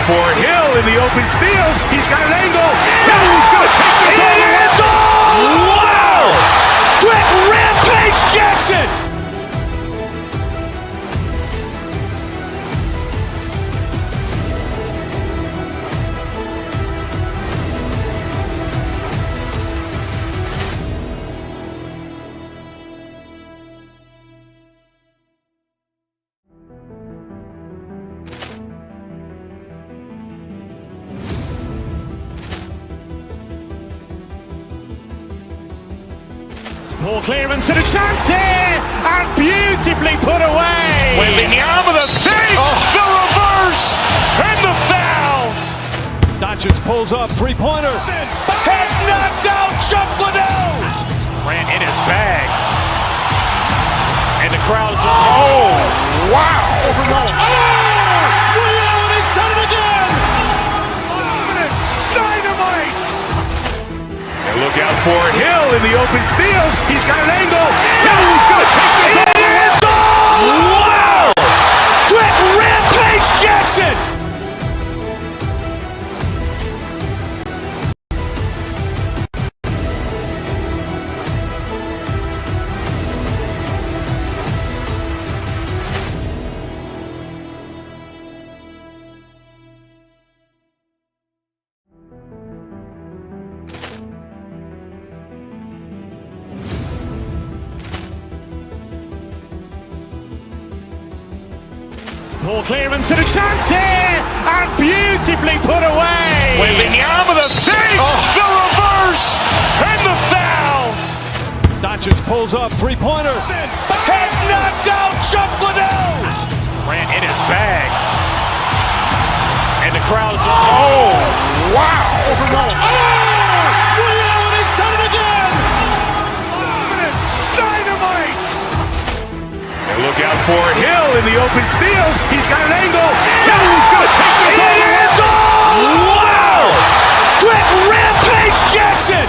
for Hill in the open field. He's got an angle. He's going to take this all the way. Wow! Quick Rampage Jackson! Ball clearance and a chance here, and beautifully put away. Waving the arm of the fake, the reverse, and the foul. Doncic pulls up, three-pointer. Has knocked out Chuck Liddell. Grant in his bag. And the crowd's wow. He's done it again. Dynamite. And look out for Hill in the open field. He's got an angle. He's going to take this all the way. Wow! Quick Rampage Jackson! Ball clearance and a chance here, and beautifully put away. Waving the arm of the fake, the reverse, and the foul. Doncic pulls up, three-pointer. Has knocked out Chuck Liddell. Grant in his bag. And the crowd's wow. He's done it again. Dynamite. And look out for Hill in the open field. He's got an angle. He's going to take this all the way. Wow! Quick Rampage Jackson!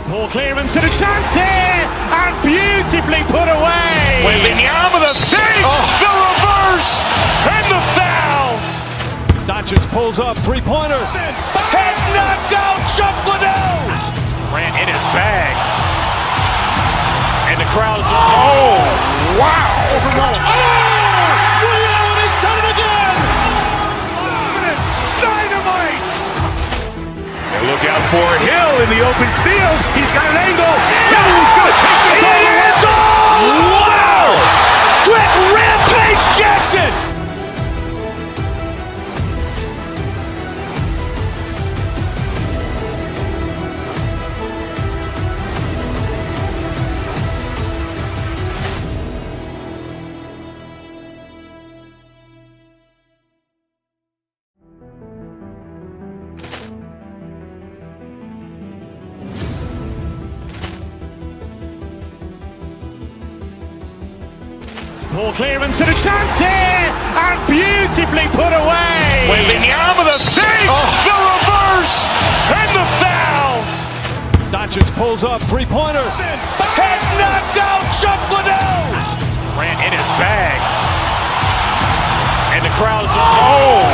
Ball clearance and a chance here, and beautifully put away. Waving the arm of the fake, the reverse, and the foul. Doncic pulls up, three-pointer. Has knocked out Chuck Liddell. Grant in his bag. And the crowd's wow. He's done it again. Dynamite. And look out for Hill in the open field. He's got an angle. He's going to take this all the way. Wow! Quick Rampage Jackson! Ball clearance and a chance here, and beautifully put away. Waving the arm of the fake, the reverse, and the foul. Doncic pulls up, three-pointer. Has knocked out Chuck Liddell. Grant in his bag. And the crowd's wow.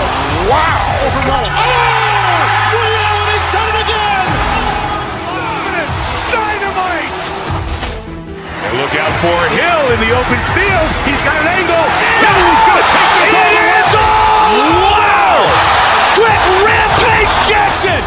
He's done it again. Dynamite. And look out for Hill in the open field. He's got an angle. He's going to take this all the way. Wow! Quick Rampage Jackson!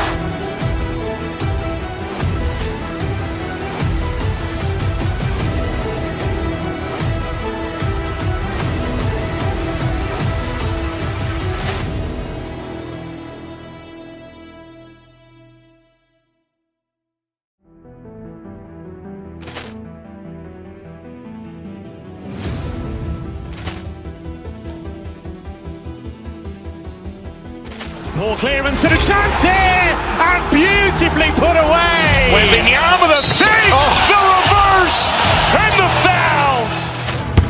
Poor clearance and a chance here, and beautifully put away. Wembanyama the save, the reverse, and the foul.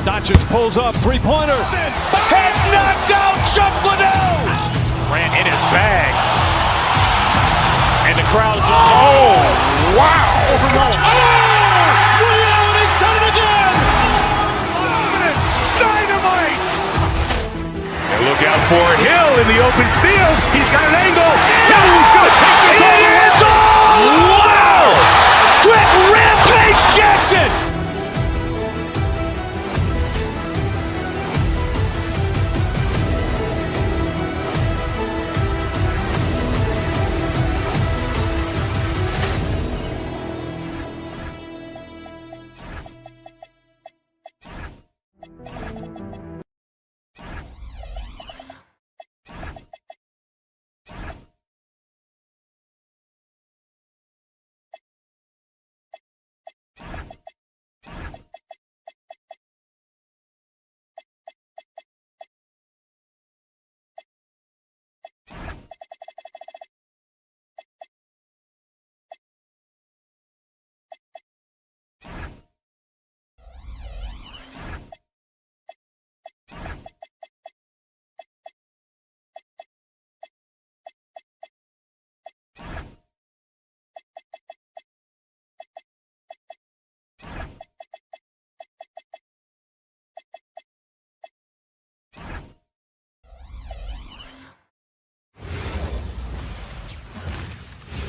Doncic pulls up, three-pointer. Has knocked out Chuck Liddell. Ran in his bag. And the crowd is... Oh, wow. He's done it again. Dynamite. And look out for Hill in the open field. He's got an angle. Hill's going to take this all the way. Wow. Quick Rampage Jackson.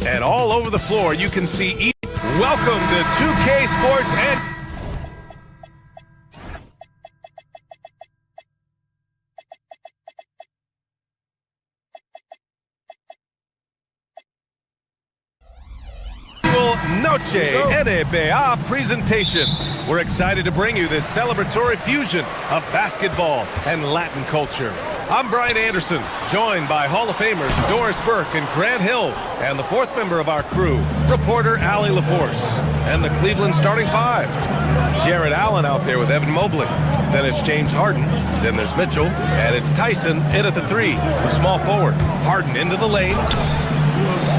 And all over the floor, you can see welcome to 2K Sports and Noche NBA presentation. We're excited to bring you this celebratory fusion of basketball and Latin culture. I'm Brian Anderson, joined by Hall of Famers Doris Burke and Grant Hill, and the fourth member of our crew, reporter Allie LaForce, and the Cleveland starting five. Jared Allen out there with Evan Mobley. Then it's James Harden. Then there's Mitchell, and it's Tyson in at the three, the small forward. Harden into the lane.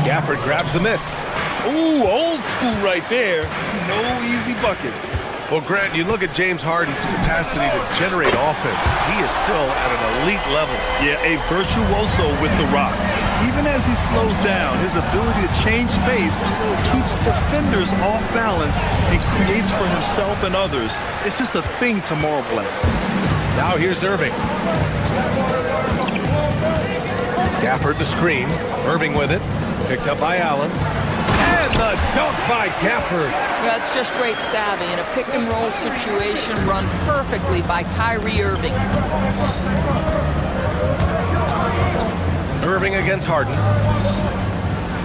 Gafford grabs the miss. Ooh, old school right there. No easy buckets. Well, Grant, you look at James Harden's capacity to generate offense. He is still at an elite level. Yeah, a virtuoso with the rock. Even as he slows down, his ability to change pace keeps defenders off balance and creates for himself and others. It's just a thing to marvel at. Now here's Irving. Gafford the screen. Irving with it. Picked up by Allen. And the dunk by Gafford. That's just great savvy in a pick-and-roll situation run perfectly by Kyrie Irving. Irving against Harden.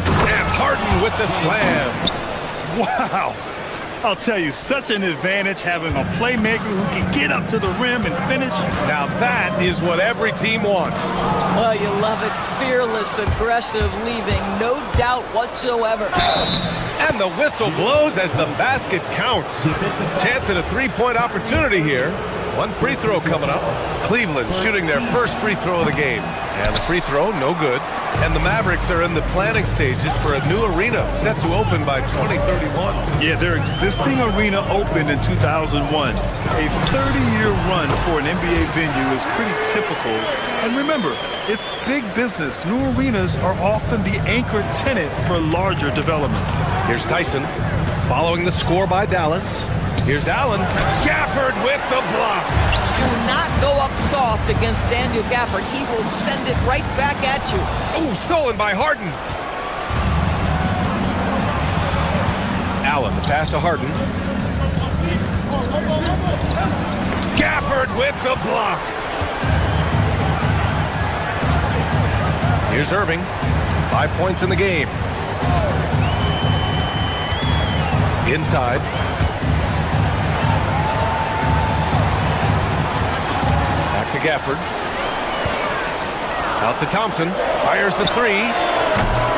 And Harden with the slam. Wow. I'll tell you, such an advantage having a playmaker who can get up to the rim and finish. Now that is what every team wants. Oh, you love it. Fearless, aggressive, leaving no doubt whatsoever. And the whistle blows as the basket counts. Chance at a three-point opportunity here. One free throw coming up. Cleveland shooting their first free throw of the game. And the free throw, no good. And the Mavericks are in the planning stages for a new arena set to open by 2031. Yeah, their existing arena opened in 2001. A 30-year run for an NBA venue is pretty typical. And remember, it's big business. New arenas are often the anchor tenant for larger developments. Here's Tyson following the score by Dallas. Here's Allen. Gafford with the block. Do not go up soft against Daniel Gafford. He will send it right back at you. Oh, stolen by Harden. Allen, the pass to Harden. Gafford with the block. Here's Irving. 5 points in the game. Inside. Back to Gafford. Out to Thompson. Fires the three.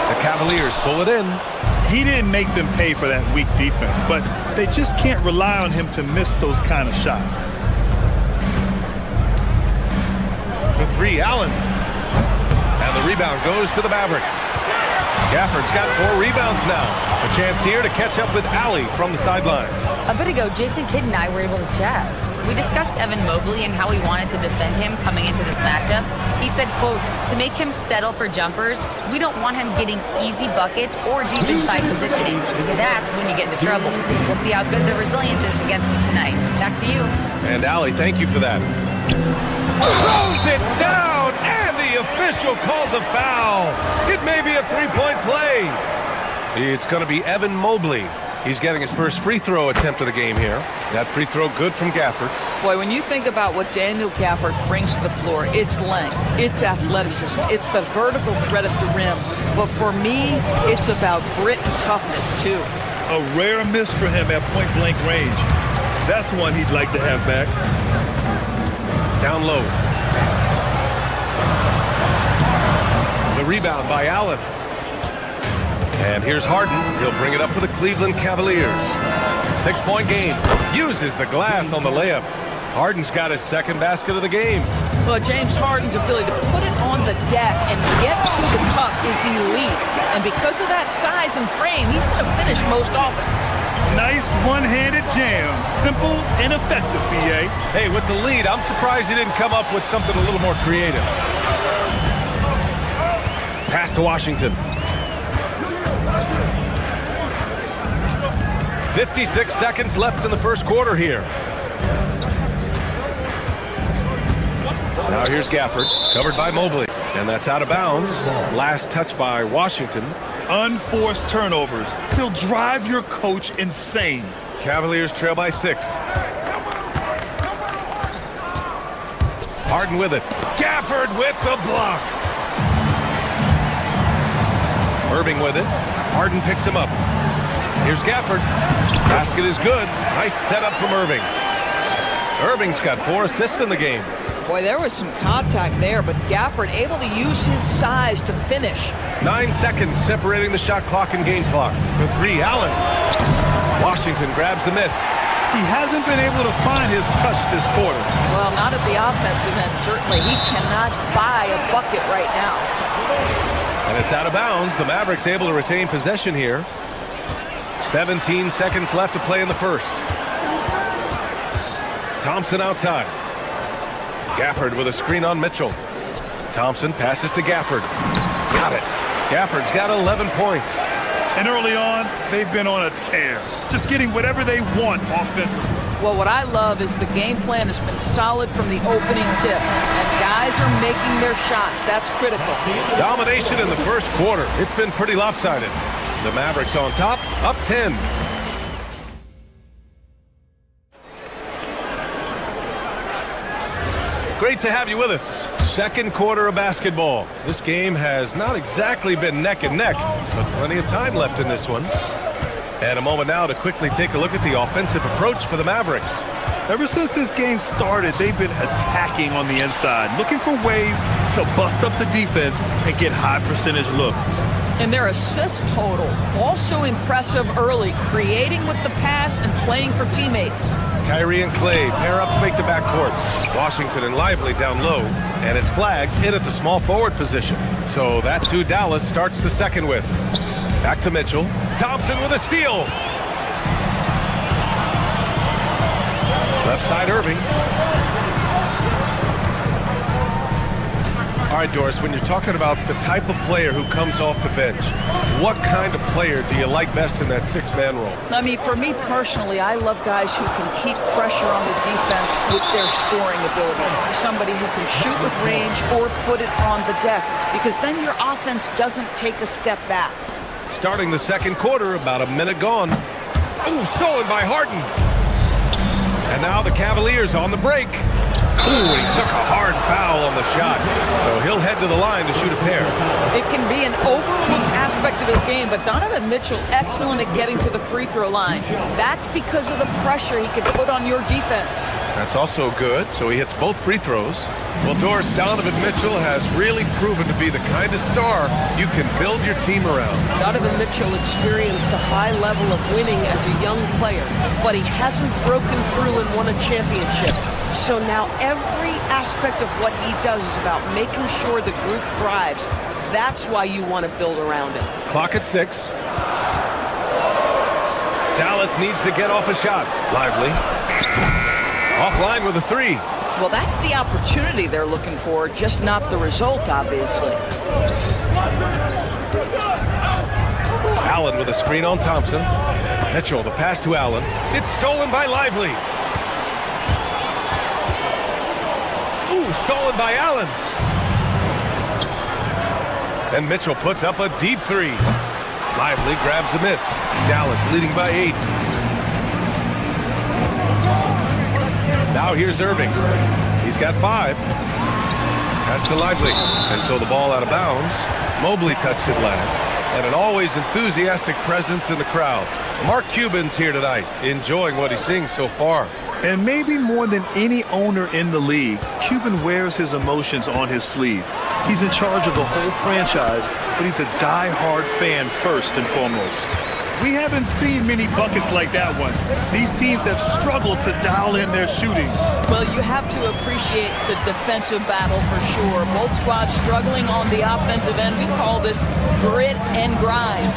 The Cavaliers pull it in. He didn't make them pay for that weak defense, but they just can't rely on him to miss those kind of shots. The three, Allen. And the Rebound goes to the Mavericks. Gafford's got 4 rebounds now. A chance here to catch up with Allie from the sideline. A bit ago, Jason Kidd and I were able to chat. We discussed Evan Mobley and how we wanted to defend him coming into this matchup. He said, quote, to make him settle for jumpers, we don't want him getting easy buckets or deep inside positioning. That's when you get into trouble. We'll see how good the resilience is against him tonight. Back to you. And Allie, thank you for that. Throws it down, and the official calls a foul. It may be a 3-point play. It's going to be Evan Mobley. He's getting his first free throw attempt of the game here. That free throw good from Gafford. Boy, when you think about what Daniel Gafford brings to the floor, it's length, it's athleticism, it's the vertical threat at the rim. But for me, it's about grit and toughness, too. A rare miss for him at point-blank range. That's one he'd like to have back. Down low. The rebound by Allen. And here's Harden. He'll bring it up for the Cleveland Cavaliers. 6-point game. Uses the glass on the layup. Harden's got his second basket of the game. Well, James Harden's ability to put it on the deck and get to the cup is elite. And because of that size and frame, he's going to finish most often. Nice one-handed jam. Simple and effective, B.A. Hey, with the lead, I'm surprised he didn't come up with something a little more creative. Pass to Washington. 56 seconds left in the first quarter here. Now here's Gafford, covered by Mobley. And that's out of bounds. Last touch by Washington. Unforced turnovers. They'll drive your coach insane. Cavaliers trail by 6. Harden with it. Gafford with the block. Irving with it. Harden picks him up. Here's Gafford. Basket is good. Nice setup from Irving. Irving's got 4 assists in the game. Boy, there was some contact there, but Gafford able to use his size to finish. 9 seconds separating the shot clock and game clock. For 3, Allen. Washington grabs the miss. He hasn't been able to find his touch this quarter. Well, not at the offensive end, certainly. He cannot buy a bucket right now. And it's out of bounds. The Mavericks able to retain possession here. 17 seconds left to play in the first. Thompson outside. Gafford with a screen on Mitchell. Thompson passes to Gafford. Got it. Gafford's got 11 points. And early on, they've been on a tear. Just getting whatever they want offensively. Well, what I love is the game plan has been solid from the opening tip. And guys are making their shots. That's critical. Domination in the first quarter. It's been pretty lopsided. The Mavericks on top, up 10. Great to have you with us. Second quarter of basketball. This game has not exactly been neck and neck, but plenty of time left in this one. And a moment now to quickly take a look at the offensive approach for the Mavericks. Ever since this game started, they've been attacking on the inside, looking for ways to bust up the defense and get high percentage looks. And their assist total, also impressive early, creating with the pass and playing for teammates. Kyrie and Clay pair up to make the backcourt. Washington and Lively down low, and it's flagged hit at the small forward position. So that's who Dallas starts the second with. Back to Mitchell. Thompson with a steal. Left side Irving. All right, Doris, when you're talking about the type of player who comes off the bench, what kind of player do you like best in that 6-man role? I mean, for me personally, I love guys who can keep pressure on the defense with their scoring ability. Somebody who can shoot with range or put it on the deck, because then your offense doesn't take a step back. Starting the second quarter, about a minute gone. Ooh, stolen by Harden. And now the Cavaliers on the break. Ooh, he took a hard foul on the shot. So he'll head to the line to shoot a pair. It can be an overlooked aspect of his game, but Donovan Mitchell excellent at getting to the free throw line. That's because of the pressure he can put on your defense. That's also good, so he hits both free throws. Well, Doris, Donovan Mitchell has really proven to be the kind of star you can build your team around. Donovan Mitchell experienced a high level of winning as a young player, but he hasn't broken through and won a championship. So now every aspect of what he does is about making sure the group thrives. That's why you want to build around it. Clock at 6. Dallas needs to get off a shot. Lively. Offline with a 3. Well, that's the opportunity they're looking for, just not the result, obviously. Allen with a screen on Thompson. Mitchell, the pass to Allen. It's stolen by Lively. Ooh, stolen by Allen. And Mitchell puts up a deep 3. Lively grabs the miss. Dallas leading by 8. Now here's Irving. He's got 5. Pass to Lively. And so the ball out of bounds. Mobley touched it last. And an always enthusiastic presence in the crowd. Mark Cuban's here tonight, enjoying what he's seeing so far. And maybe more than any owner in the league, Cuban wears his emotions on his sleeve. He's in charge of the whole franchise, but he's a die-hard fan first and foremost. We haven't seen many buckets like that one. These teams have struggled to dial in their shooting. Well, you have to appreciate the defensive battle for sure. Both squads struggling on the offensive end. We call this grit and grind.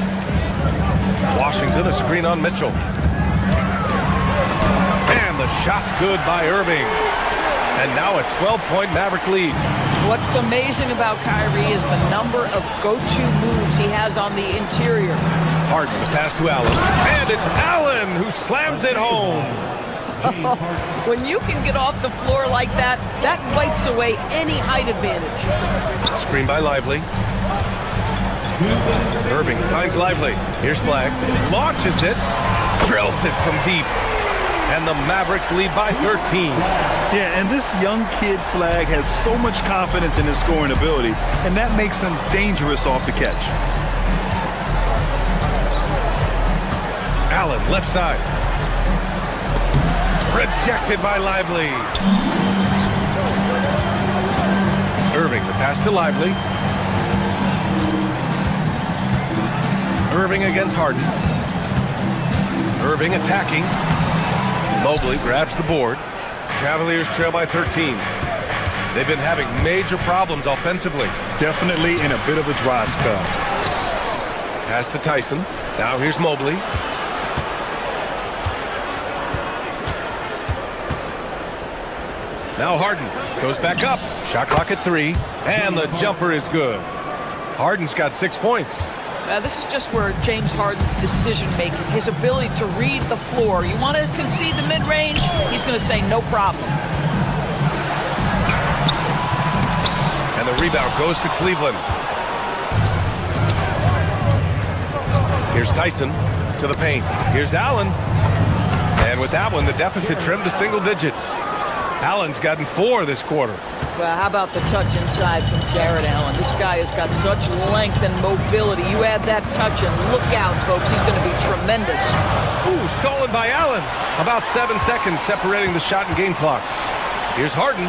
Washington, a screen on Mitchell. And the shot's good by Irving. And now a 12-point Maverick lead. What's amazing about Kyrie is the number of go-to moves he has on the interior. Harden, the pass to Allen. And it's Allen who slams it home. When you can get off the floor like that, that wipes away any height advantage. Screen by Lively. Irving finds Lively. Here's Flag. Launches it. Drills it from deep. And the Mavericks lead by 13. Yeah, and this young kid Flag has so much confidence in his scoring ability, and that makes him dangerous off the catch. Allen, left side. Rejected by Lively. Irving, the pass to Lively. Irving against Harden. Irving attacking. Mobley grabs the board. Cavaliers trail by 13. They've been having major problems offensively. Definitely in a bit of a dry spell. Pass to Tyson. Now here's Mobley. Now Harden goes back up. Shot clock at 3. And the jumper is good. Harden's got 6 points. This is just where James Harden's decision-making, his ability to read the floor. You want to concede the mid-range? He's going to say no problem. And the rebound goes to Cleveland. Here's Tyson to the paint. Here's Allen. And with that one, the deficit trimmed to single digits. Allen's gotten 4 this quarter. Well, how about the touch inside from Jared Allen? This guy has got such length and mobility. You add that touch and look out, folks. He's going to be tremendous. Ooh, stolen by Allen. About 7 seconds separating the shot and game clocks. Here's Harden.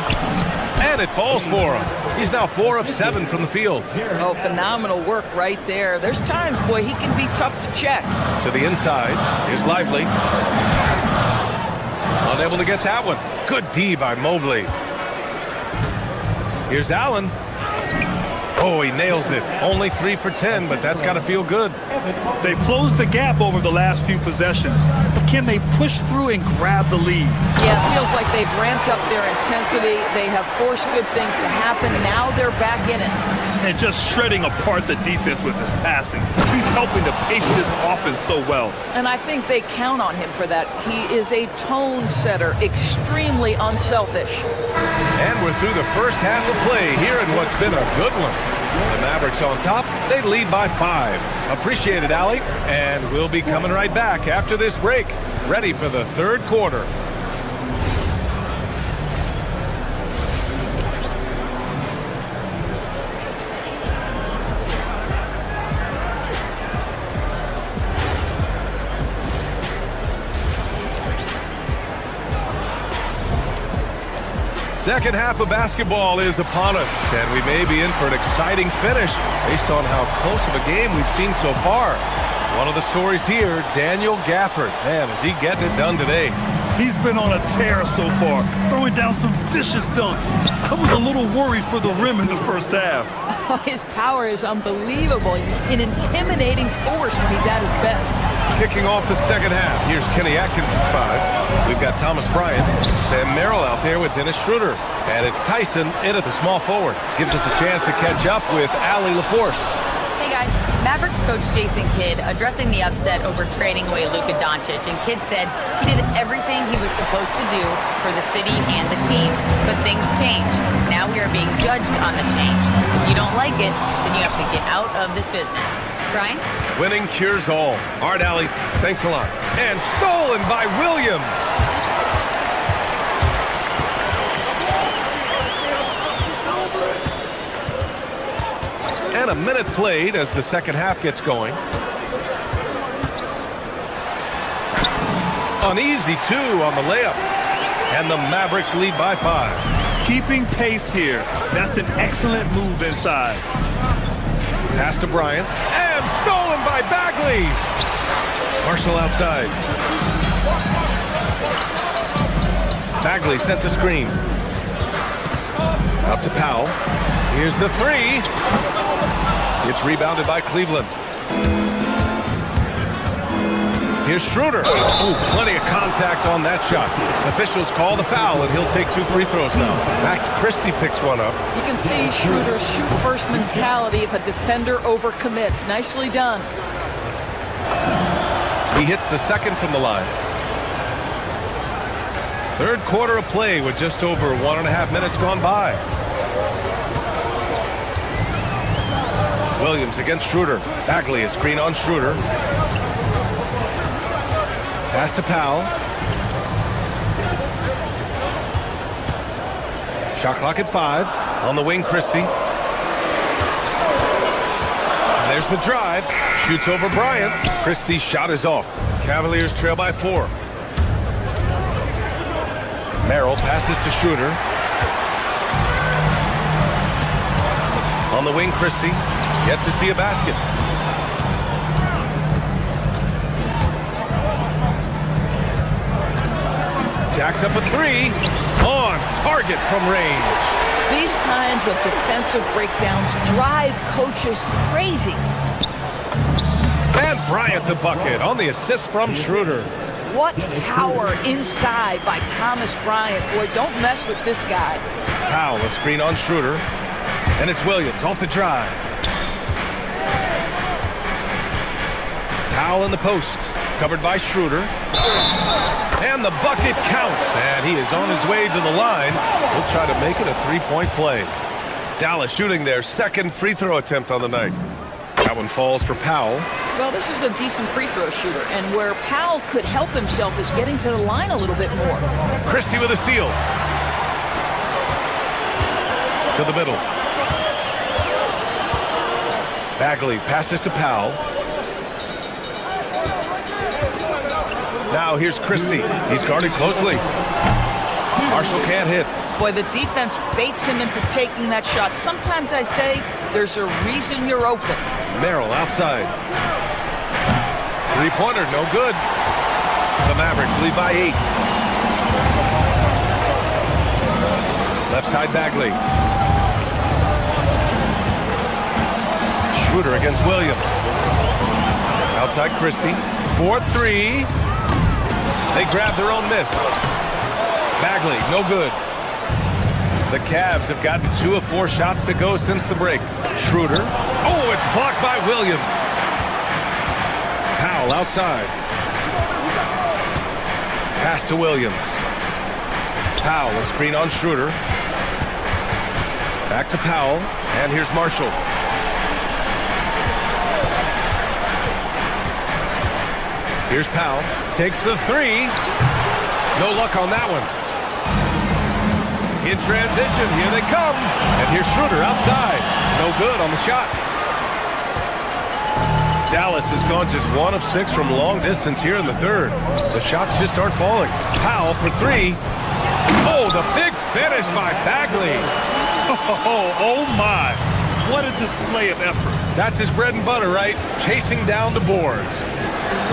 And it falls for him. He's now 4 of 7 from the field. Oh, phenomenal work right there. There's times, boy, he can be tough to check. To the inside. Here's Lively. Unable to get that one. Good D by Mobley. Here's Allen. Oh, he nails it. Only 3 for 10, but that's got to feel good. They've closed the gap over the last few possessions, but can they push through and grab the lead? Yeah, it feels like they've ramped up their intensity. They have forced good things to happen. Now they're back in it. And just shredding apart the defense with his passing. He's helping to pace this offense so well. And I think they count on him for that. He is a tone setter, extremely unselfish. And we're through the first half of play here in what's been a good one. The Mavericks on top. They lead by 5. Appreciate it, Allie. And we'll be coming right back after this break. Ready for the third quarter. Second half of basketball is upon us, and we may be in for an exciting finish based on how close of a game we've seen so far. One of the stories here, Daniel Gafford. Man, is he getting it done today. He's been on a tear so far, throwing down some vicious dunks. I was a little worried for the rim in the first half. His power is unbelievable. He's an intimidating force when he's at his best. Kicking off the second half. Here's Kenny Atkinson's 5. We've got Thomas Bryant, Sam Merrill out there with Dennis Schroeder. And it's Tyson in at the small forward. Gives us a chance to catch up with Allie LaForce. Hey guys, Mavericks coach Jason Kidd addressing the upset over trading away Luka Doncic, and Kidd said he did everything he was supposed to do for the city and the team. But things change. Now we are being judged on the change. If you don't like it, then you have to get out of this business. Brian? Winning cures all. All right, Allie, thanks a lot. And stolen by Williams. And a minute played as the second half gets going. An easy 2 on the layup. And the Mavericks lead by 5. Keeping pace here. That's an excellent move inside. Pass to Bryant. And stolen by Bagley. Marshall outside. Bagley sets a screen. Up to Powell. Here's the 3. It's rebounded by Cleveland. Here's Schroeder. Oh, plenty of contact on that shot. Officials call the foul, and he'll take 2 free throws now. Max Christie picks one up. You can see Schroeder's shoot-first mentality if a defender overcommits. Nicely done. He hits the second from the line. Third quarter of play with just over 1.5 minutes gone by. Williams against Schroeder. Bagley, a screen on Schroeder. Pass to Powell. Shot clock at 5. On the wing, Christie. And there's the drive. Shoots over Bryant. Christie's shot is off. Cavaliers trail by 4. Merrill passes to Schroeder. On the wing, Christie. Yet to see a basket. Jacks up a 3. On target from range. These kinds of defensive breakdowns drive coaches crazy. And Bryant the bucket on the assist from Schroeder. What power inside by Thomas Bryant. Boy, don't mess with this guy. Powell, a screen on Schroeder. And it's Williams off the drive. Powell in the post, covered by Schroeder. And the bucket counts, and he is on his way to the line. He'll try to make it a 3-point play. Dallas shooting their second free throw attempt on the night. That one falls for Powell. Well, this is a decent free throw shooter, and where Powell could help himself is getting to the line a little bit more. Christie with a steal. To the middle. Bagley passes to Powell. Now here's Christie. He's guarded closely. Marshall can't hit. Boy, the defense baits him into taking that shot. Sometimes I say there's a reason you're open. Merrill outside. Three-pointer, no good. The Mavericks lead by 8. Left side Bagley. Schroeder against Williams. Outside Christie. 4-3. They grab their own miss. Bagley, no good. The Cavs have gotten 2 of 4 shots to go since the break. Schroeder. Oh, it's blocked by Williams. Powell outside. Pass to Williams. Powell, a screen on Schroeder. Back to Powell, and here's Marshall. Here's Powell, takes the 3. No luck on that one. In transition, here they come. And here's Schroeder outside. No good on the shot. Dallas has gone just 1 of 6 from long distance here in the third. The shots just aren't falling. Powell for 3. Oh, the big finish by Bagley. Oh my. What a display of effort. That's his bread and butter, right? Chasing down the boards.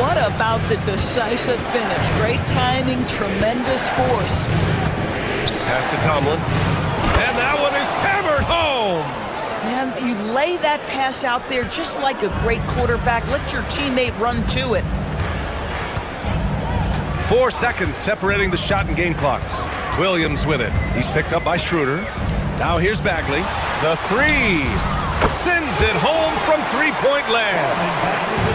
What about the decisive finish? Great timing, tremendous force. Pass to Tomlin. And that one is hammered home. Man, you lay that pass out there just like a great quarterback. Let your teammate run to it. 4 seconds separating the shot and game clocks. Williams with it. He's picked up by Schroeder. Now here's Bagley. The three. Sends it home from three-point land.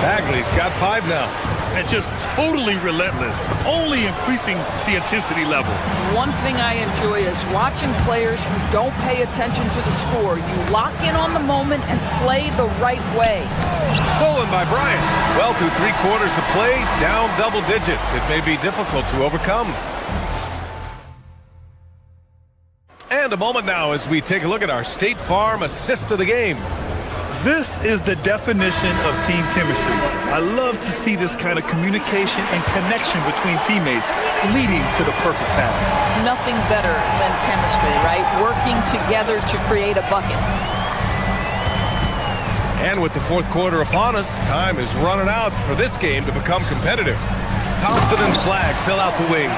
Bagley's got 5 now. And just totally relentless, only increasing the intensity level. One thing I enjoy is watching players who don't pay attention to the score. You lock in on the moment and play the right way. Stolen by Bryant. Well, through 3 quarters of play, down double digits. It may be difficult to overcome. And a moment now as we take a look at our State Farm assist of the game. This is the definition of team chemistry. I love to see this kind of communication and connection between teammates leading to the perfect pass. Nothing better than chemistry, right? Working together to create a bucket. And with the 4th quarter upon us, time is running out for this game to become competitive. Thompson and Flagg fill out the wings.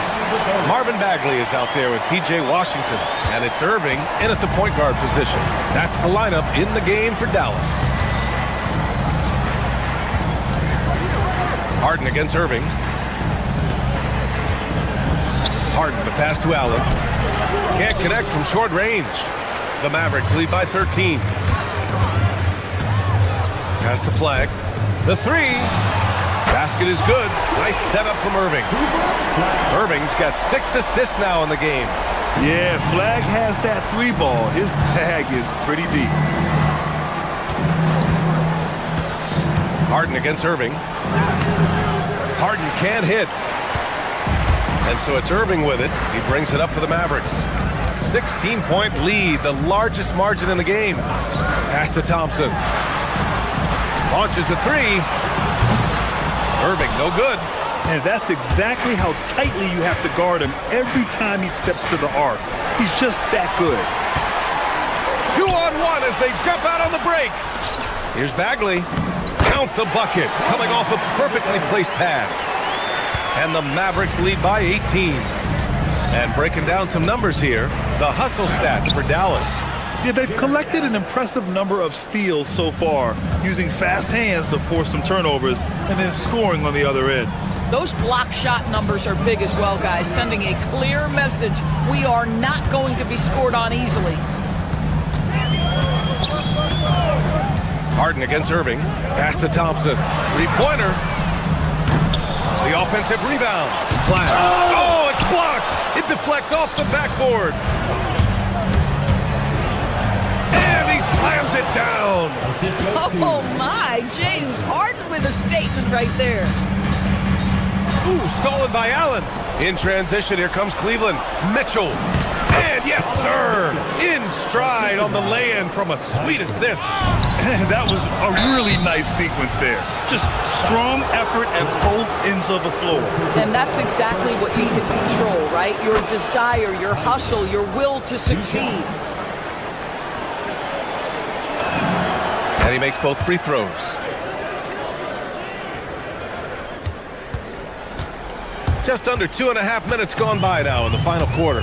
Marvin Bagley is out there with P.J. Washington. And it's Irving in at the point guard position. That's the lineup in the game for Dallas. Harden against Irving. Harden, the pass to Allen. Can't connect from short range. The Mavericks lead by 13. Pass to Flagg. The three. Basket is good. Nice setup from Irving. Irving's got 6 assists now in the game. Yeah, Flagg has that 3 ball. His bag is pretty deep. Harden against Irving. Harden can't hit. And so it's Irving with it. He brings it up for the Mavericks. 16-point lead, the largest margin in the game. Pass to Thompson. Launches the 3. Irving, no good. And that's exactly how tightly you have to guard him every time he steps to the arc. He's just that good. 2-on-1 as they jump out on the break. Here's Bagley. Count the bucket, coming off a perfectly placed pass. And the Mavericks lead by 18. And breaking down some numbers here, the hustle stats for Dallas. Yeah, they've collected an impressive number of steals so far, using fast hands to force some turnovers and then scoring on the other end. Those block shot numbers are big as well, guys, sending a clear message. We are not going to be scored on easily. Harden against Irving. Pass to Thompson. 3-pointer. The offensive rebound. Flash. Oh, it's blocked. It deflects off the backboard. And he slams it down. Oh, my. James Harden with a statement right there. Ooh, stolen by Allen. In transition, here comes Cleveland. Mitchell. And yes, sir. In stride on the lay-in from a sweet assist. That was a really nice sequence there. Just strong effort at both ends of the floor. And that's exactly what you can control, right? Your desire, your hustle, your will to succeed. And he makes both free throws. Just under 2.5 minutes gone by now in the final quarter.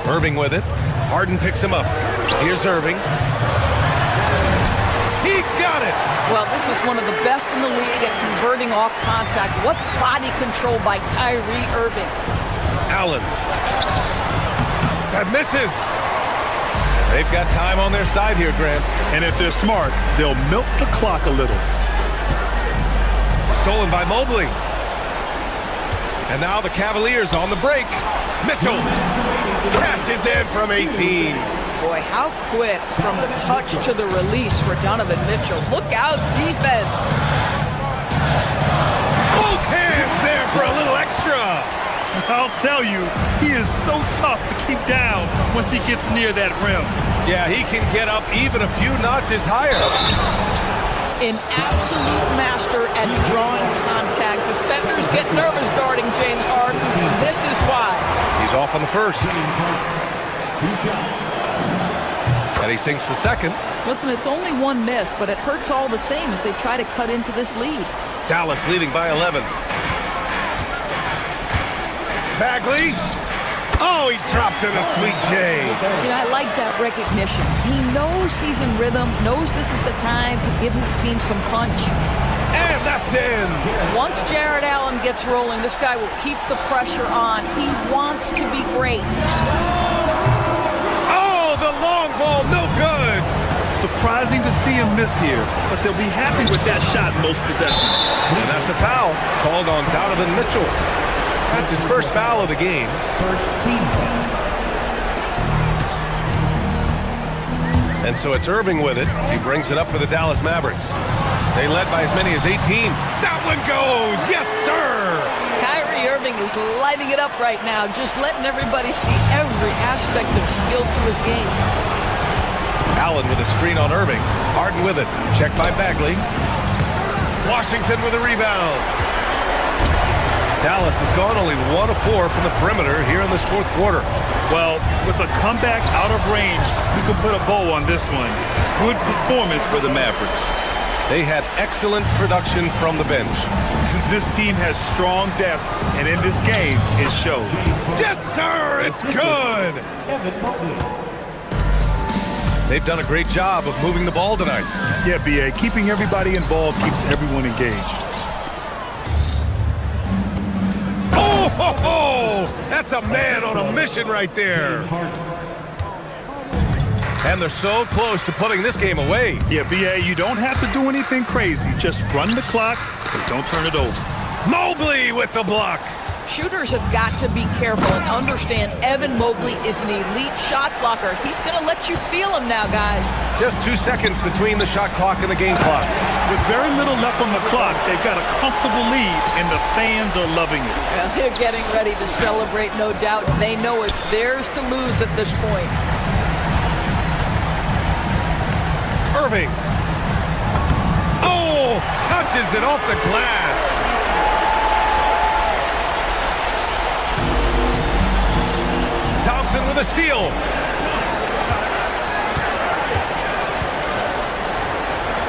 Irving with it. Harden picks him up. Here's Irving. He got it! Well, this is one of the best in the league at converting off contact. What body control by Kyrie Irving. Allen. That misses. They've got time on their side here, Grant. And if they're smart, they'll milk the clock a little. Stolen by Mobley. And now the Cavaliers on the break. Mitchell cashes in from 18. Boy, how quick from the touch to the release for Donovan Mitchell. Look out, defense. Both hands there for a little extra. I'll tell you, he is so tough to keep down once he gets near that rim. Yeah, he can get up even a few notches higher. An absolute master at drawing contact. Defenders get nervous guarding James Harden. This is why. He's off on the first. And he sinks the second. Listen, it's only one miss, but it hurts all the same as they try to cut into this lead. Dallas leading by 11. Bagley. Oh, he dropped in a sweet J. You know, I like that recognition. He knows he's in rhythm, knows this is the time to give his team some punch. And that's in. Once Jared Allen gets rolling, this guy will keep the pressure on. He wants to be great. Oh, the long ball, no good. Surprising to see him miss here, but they'll be happy with that shot most possessions. And that's a foul called on Donovan Mitchell. That's his first foul of the game. And so it's Irving with it. He brings it up for the Dallas Mavericks. They led by as many as 18. That one goes. Yes, sir. Kyrie Irving is lighting it up right now, just letting everybody see every aspect of skill to his game. Allen with a screen on Irving. Harden with it. Checked by Bagley. Washington with a rebound. Dallas has gone only 1 of 4 from the perimeter here in this fourth quarter. Well, with a comeback out of range, we can put a bow on this one. Good performance for the Mavericks. They had excellent production from the bench. This team has strong depth, and in this game, it showed. Yes, sir! It's good! They've done a great job of moving the ball tonight. Yeah, B.A., keeping everybody involved keeps everyone engaged. Oh, ho, ho! That's a man on a mission right there. And they're so close to putting this game away. Yeah, B.A., you don't have to do anything crazy. Just run the clock, but don't turn it over. Mobley with the block. Shooters have got to be careful and understand Evan Mobley is an elite shot blocker. He's going to let you feel him now, guys. Just 2 seconds between the shot clock and the game clock. With very little left on the clock, they've got a comfortable lead, and the fans are loving it. Yeah, they're getting ready to celebrate, no doubt. They know it's theirs to lose at this point. Irving. Oh, touches it off the glass. Thompson with a steal.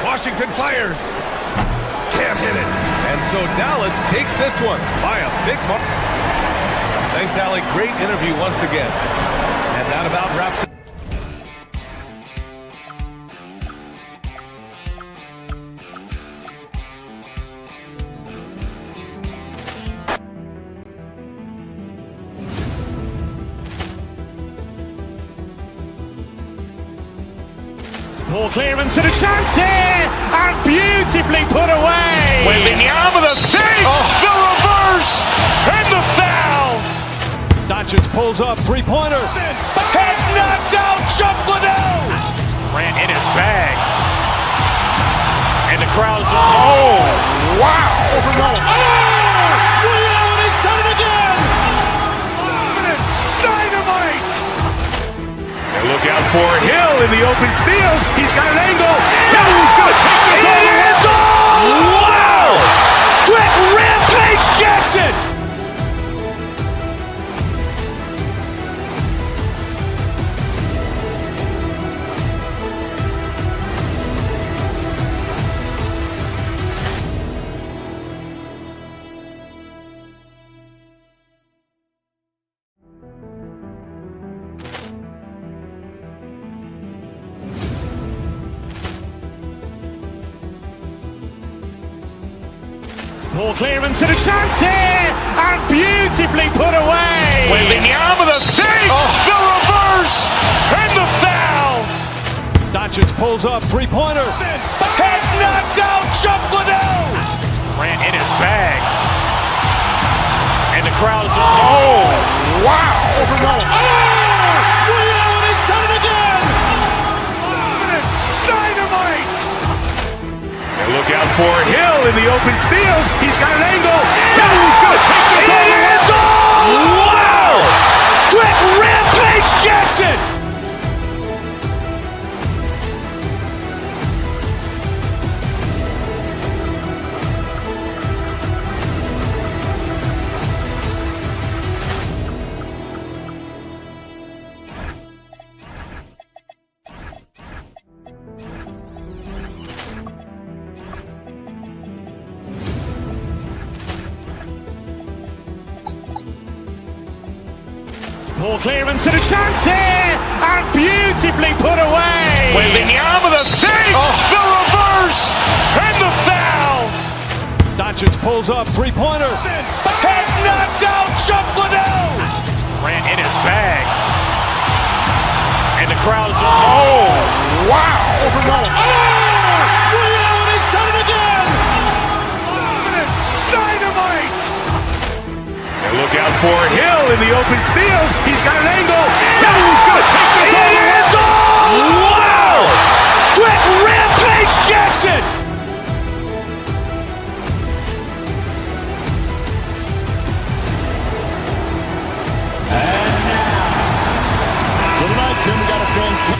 Washington fires. Can't hit it. And so Dallas takes this one by a big mark. Thanks, Allie. Great interview once again. And that about wraps it. Ball clearance and a chance here, and beautifully put away. With the arm of the fake, the reverse, and the foul. Doncic pulls up, three-pointer. Has knocked out Chuck Liddell. Ran in his bag. And the crowd is, oh, wow. Leon has done it again. Dynamite. And look out for Hill in the open field. He's got an angle. Hill's going to take this all the way. Wow. Quick Rampage Jackson. Ball clearance and a chance here, and beautifully put away. With the arm of the fake, the reverse, and the foul. Doncic pulls up, three-pointer. Has knocked out Chuck Liddell. Ran in his bag. And the crowd is, oh, wow. Leon has done it again. Dynamite. And look out for Hill in the open field. He's got an angle. Hill's going to take this all the way. Wow! Quick Rampage Jackson. Poor clearance and a chance here, and beautifully put away. Waving the arm of the fake, the reverse, and the foul. Doncic pulls up, three-pointer. Has knocked out Chuck Liddell. Grant in his bag. And the crowd is, oh, wow. Rio, and he's done it again. Dynamite. And look out for Hill in the open field. He's got an angle. He's going to take this all the way. Wow! Quick Rampage Jackson. Tonight, Tim, we got a fantastic.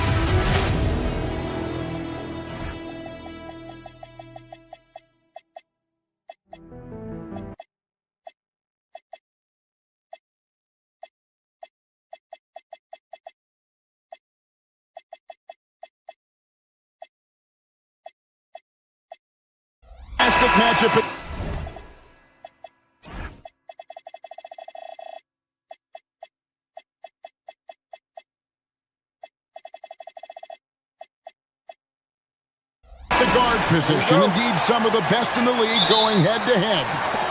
Matchup. The guard position, indeed some of the best in the league going head-to-head.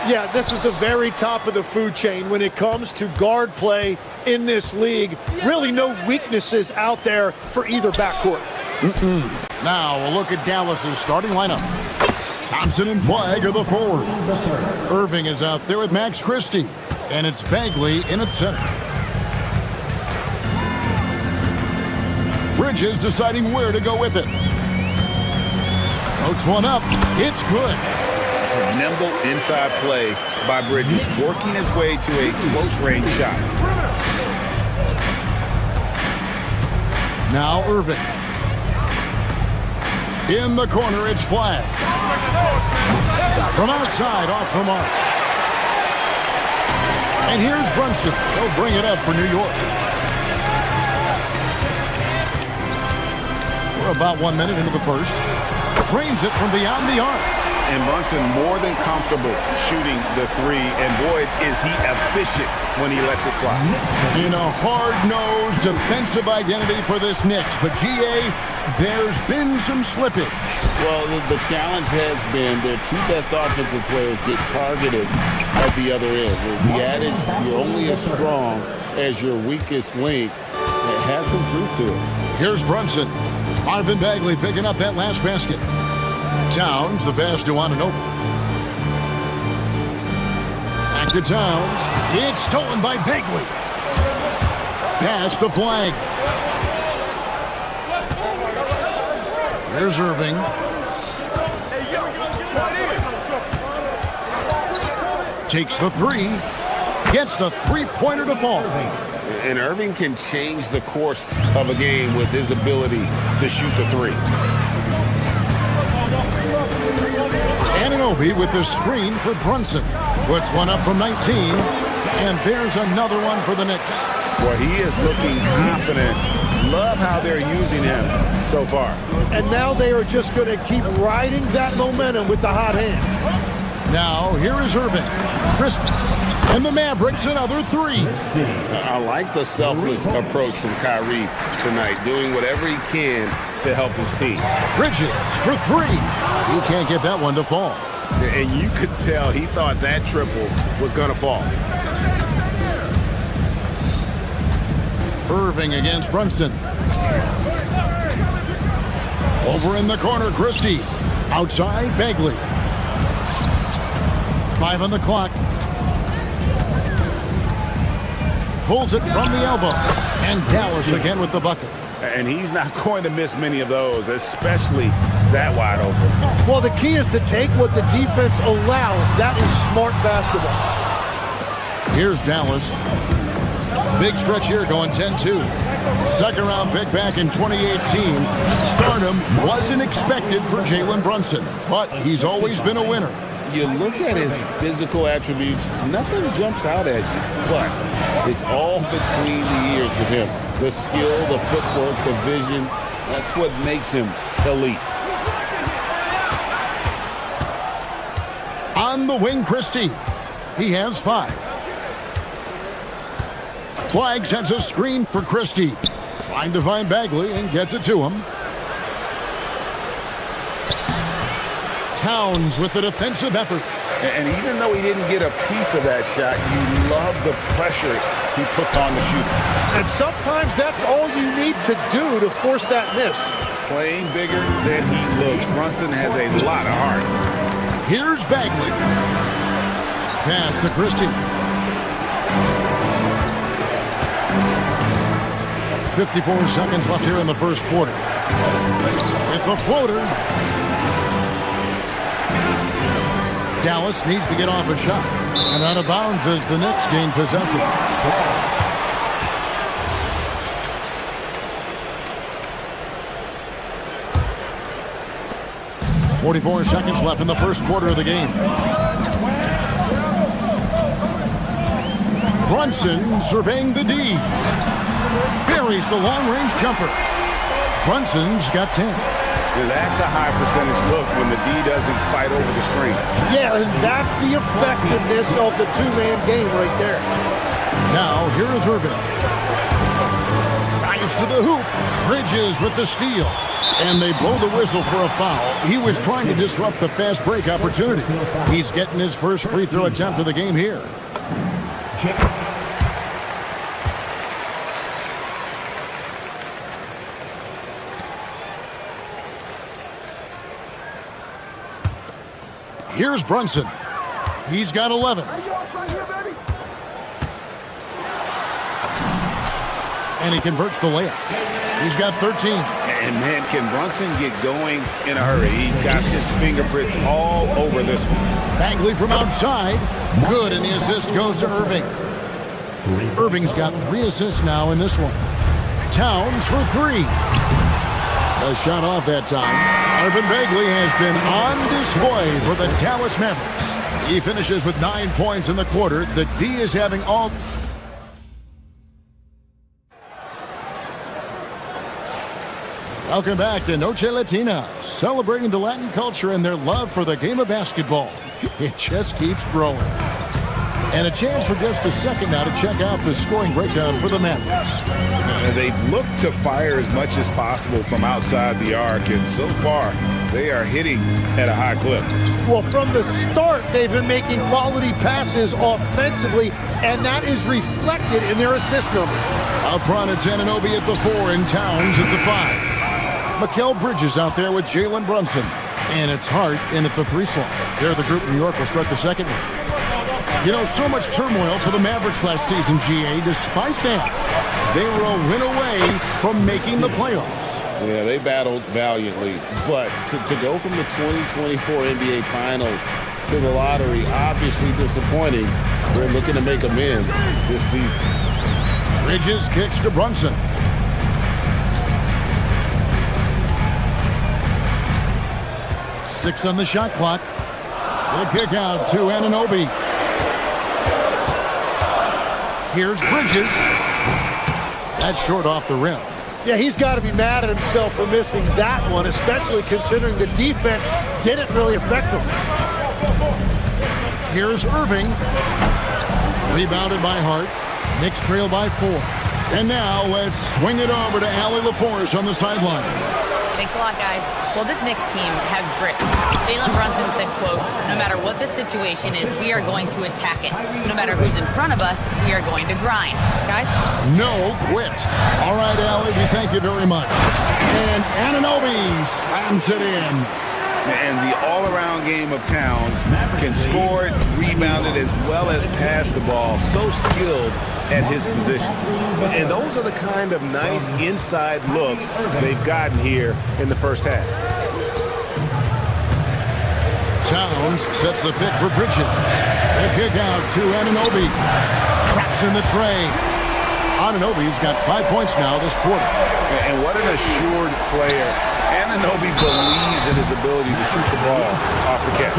Yeah, this is the very top of the food chain when it comes to guard play in this league. Really no weaknesses out there for either backcourt. Now a look at Dallas's starting lineup. Thompson and Flagg are the forward. Irving is out there with Max Christie. And it's Bagley in at center. Bridges deciding where to go with it. Pokes one up. It's good. Nimble inside play by Bridges, working his way to a close-range shot. Now Irving. In the corner, it's Flagg. From outside, off the mark. And here's Brunson. He'll bring it up for New York. We're about 1 minute into the first. Trains it from beyond the arc. And Brunson more than comfortable shooting the three, and boy, is he efficient when he lets it fly. In a hard-nosed defensive identity for this Knicks, but GA, there's been some slippage. Well, the challenge has been their two best offensive players get targeted at the other end. The adage, you're only as strong as your weakest link, it has some truth to it. Here's Brunson. Marvin Bagley picking up that last basket. Towns, the pass to Anunoby. Back to Towns. It's stolen by Bagley. Pass to Flagg. Here's Irving. Takes the three. Gets the three-pointer to fall. And Irving can change the course of a game with his ability to shoot the three. Anunoby with the screen for Brunson. Puts one up from 19. And there's another one for the Knicks. Well, he is looking confident. Love how they're using him so far. And now they are just going to keep riding that momentum with the hot hand. Now, here is Irving. Christie. And the Mavericks another three. I like the selfless approach from Kyrie tonight, doing whatever he can to help his team. Bridges for three. He can't get that one to fall. And you could tell he thought that triple was going to fall. Irving against Brunson. Over in the corner, Christie. Outside, Bagley. 5 on the clock. Pulls it from the elbow. And Dallas again with the bucket. And he's not going to miss many of those, especially that wide open. Well, the key is to take what the defense allows. That is smart basketball. Here's Dallas. Big stretch here going 10-2. Second round pick back in 2018. Stardom wasn't expected for Jalen Brunson, but he's always been a winner. You look at his physical attributes, nothing jumps out at you, but it's all between the ears with him. The skill, the footwork, the vision, that's what makes him elite. On the wing, Christie. He has 5. Flag sends a screen for Christie. Trying to find Bagley and gets it to him. Towns with the defensive effort. And even though he didn't get a piece of that shot, you love the pressure he puts on the shooter. And sometimes that's all you need to do to force that miss. Playing bigger than he looks. Brunson has a lot of heart. Here's Bagley. Pass to Christie. 54 seconds left here in the first quarter. With the floater. Dallas needs to get off a shot. And out of bounds as the Knicks gain possession. 44 seconds left in the first quarter of the game. Brunson surveying the D. Buries the long-range jumper. Brunson's got 10. That's a high percentage look when the D doesn't fight over the screen. Yeah, and that's the effectiveness of the two-man game right there. Now, here is Irving. Drives to the hoop. Bridges with the steal. And they blow the whistle for a foul. He was trying to disrupt the fast break opportunity. He's getting his first free throw attempt of the game here. Here's Brunson. He's got 11. And he converts the layup. He's got 13. And man, can Brunson get going in a hurry? He's got his fingerprints all over this one. Bagley from outside. Good, and the assist goes to Irving. Irving's got 3 assists now in this one. Towns for 3. A shot off that time. Marvin Bagley has been on display for the Dallas Mavericks. He finishes with 9 points in the quarter. The D is having all... Welcome back to Noche Latina, celebrating the Latin culture and their love for the game of basketball. It just keeps growing. And a chance for just a second now to check out the scoring breakdown for the Mavericks. They've looked to fire as much as possible from outside the arc, and so far, they are hitting at a high clip. Well, from the start, they've been making quality passes offensively, and that is reflected in their assist number. Up front, it's Anunoby at the 4 and Towns at the 5. Mikal Bridges out there with Jalen Brunson. And it's Hart in at the 3 slot. They're the group New York will start the second one. You know, so much turmoil for the Mavericks last season, GA. Despite that, they were a win away from making the playoffs. Yeah, they battled valiantly. But to go from the 2024 NBA Finals to the lottery, obviously disappointing. They're looking to make amends this season. Bridges kicks to Brunson. Six on the shot clock. The kick out to Anunoby. Here's Bridges. That's short off the rim. Yeah, he's got to be mad at himself for missing that one, especially considering the defense didn't really affect him. Here's Irving. Rebounded by Hart. Knicks trail by 4. And now let's swing it over to Allie LaForce on the sideline. Thanks a lot, guys. Well, this Knicks team has grit. Jalen Brunson said, quote, no matter what the situation is, we are going to attack it. No matter who's in front of us, we are going to grind. Guys? No quit. All right, Allie, we thank you very much. And Anunoby slams it in. And the all-around game of Towns can score it, rebound it, as well as pass the ball. So skilled at his position. And those are the kind of nice inside looks they've gotten here in the first half. Towns sets the pick for Bridges. The kick out to Anunoby. Traps in the tray. Anunoby's got 5 points now this quarter. And what an assured player. Anunoby believes in his ability to shoot the ball off the catch.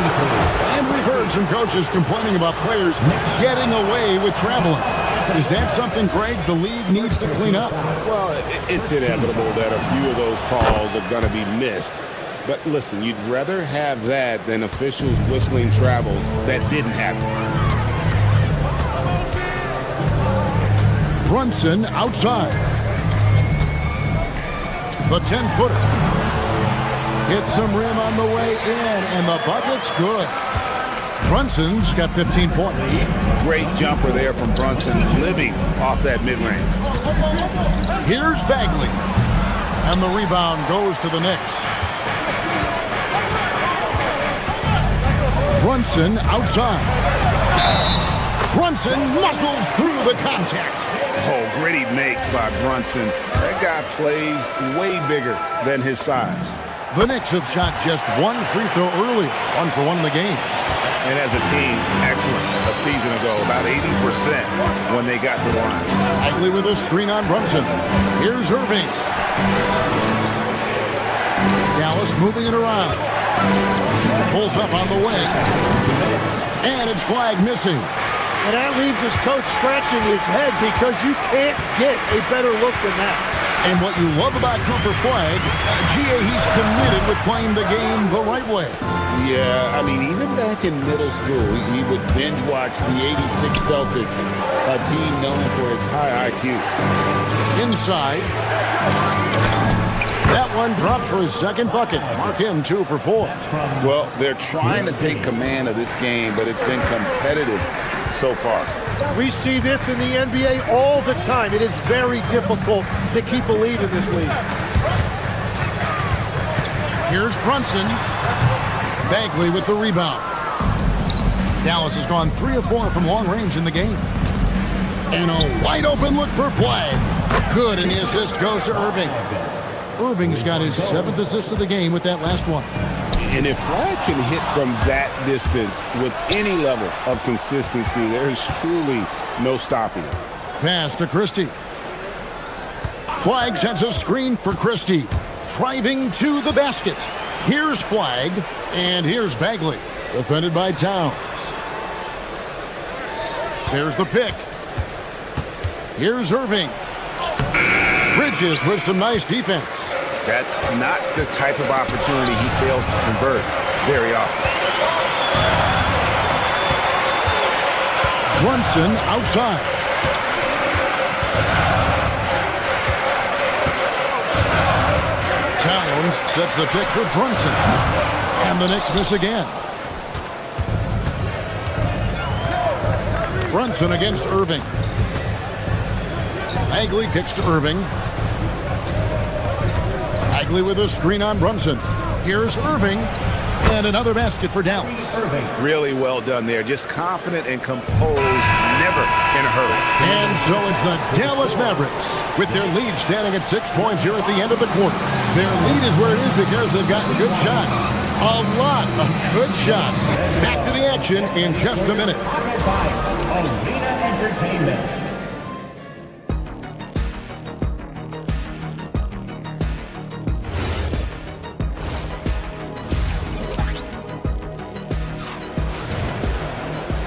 And we've heard some coaches complaining about players getting away with traveling. Is that something, Greg, the league needs to clean up? Well, it's inevitable that a few of those calls are going to be missed. But listen, you'd rather have that than officials whistling travels that didn't happen. Brunson outside. The 10-footer. Hits some rim on the way in, and the bucket's good. Brunson's got 15 points. Great jumper there from Brunson, living off that mid-range. Here's Bagley. And the rebound goes to the Knicks. Brunson outside. Brunson muscles through the contact. Oh, gritty make by Brunson. That guy plays way bigger than his size. The Knicks have shot just one free throw earlier, 1 for 1 in the game. And as a team, excellent. A season ago, about 80% when they got to the line. Bagley with a screen on Brunson. Here's Irving. Dallas moving it around. Pulls up on the wing. And it's flag missing. And that leaves his coach scratching his head because you can't get a better look than that. And what you love about Cooper Flag, he's committed with playing the game the right way. Yeah, I mean, even back in middle school, he would binge watch the '86 Celtics, a team known for its high IQ. Inside. That one dropped for his second bucket. Mark him 2 for 4. Well, they're trying to take command of this game, but it's been competitive so far. We see this in the NBA all the time. It is very difficult to keep a lead in this league. Here's Brunson. Bagley with the rebound. Dallas has gone 3 of 4 from long range in the game. And a wide open look for Flag. Good, and the assist goes to Irving. Irving's got his 7th assist of the game with that last one. And if Flag can hit from that distance with any level of consistency, there's truly no stopping it. Pass to Christie. Flag sends a screen for Christie. Driving to the basket. Here's Flag, and here's Bagley. Defended by Towns. There's the pick. Here's Irving. Bridges with some nice defense. That's not the type of opportunity he fails to convert very often. Brunson outside. Towns sets the pick for Brunson. And the Knicks miss again. Brunson against Irving. Bagley kicks to Irving. Bagley with a screen on Brunson. Here's Irving. And another basket for Dallas. Really well done there. Just confident and composed, never in a hurry. And so it's the Dallas Mavericks with their lead standing at 6 points here at the end of the quarter. Their lead is where it is because they've gotten good shots. A lot of good shots. Back to the action in just a minute.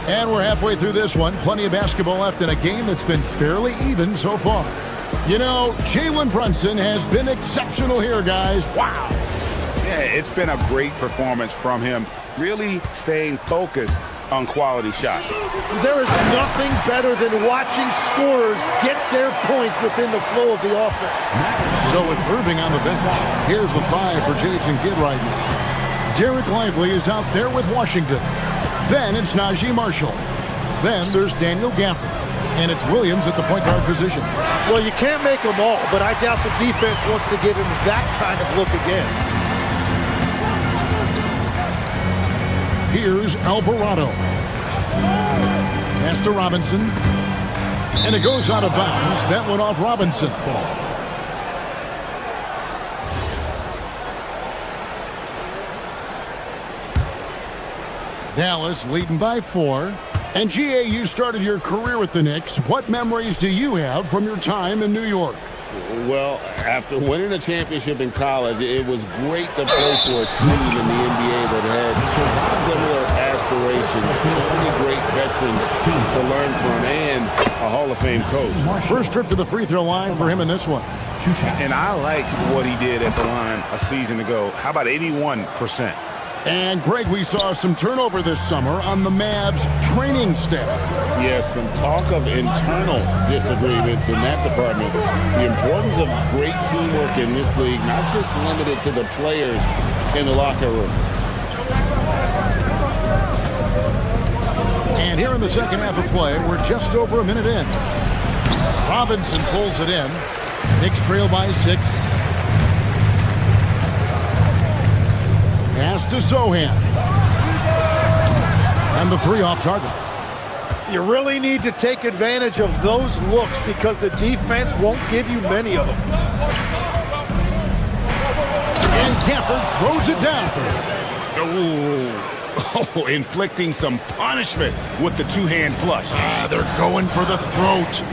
And we're halfway through this one. Plenty of basketball left in a game that's been fairly even so far. You know, Jalen Brunson has been exceptional here, guys. Wow. Yeah, it's been a great performance from him. Really staying focused on quality shots. There is nothing better than watching scorers get their points within the flow of the offense. So with Irving on the bench, here's the 5 for Jason Kidd right now. Derek Lively is out there with Washington. Then it's Najee Marshall. Then there's Daniel Gafford. And it's Williams at the point guard position. Well, you can't make them all, but I doubt the defense wants to give him that kind of look again. Here's Alvarado. Pass to Robinson. And it goes out of bounds. That went off Robinson. Dallas leading by 4. And GA, you started your career with the Knicks. What memories do you have from your time in New York? Well, after winning a championship in college, it was great to play for a team in the NBA that had similar aspirations. So many great veterans to learn from and a Hall of Fame coach. First trip to the free throw line for him in this one. And I like what he did at the line a season ago. How about 81%? And Greg, we saw some turnover this summer on the Mavs training staff. Yes, some talk of internal disagreements in that department. The importance of great teamwork in this league, not just limited to the players in the locker room. And here in the second half of play, we're just over a minute in. Robinson pulls it in. Knicks trail by 6. Pass to Sohan. And the 3 off target. You really need to take advantage of those looks because the defense won't give you many of them. And Gafford throws it down. Oh, inflicting some punishment with the two-hand flush. They're going for the throat.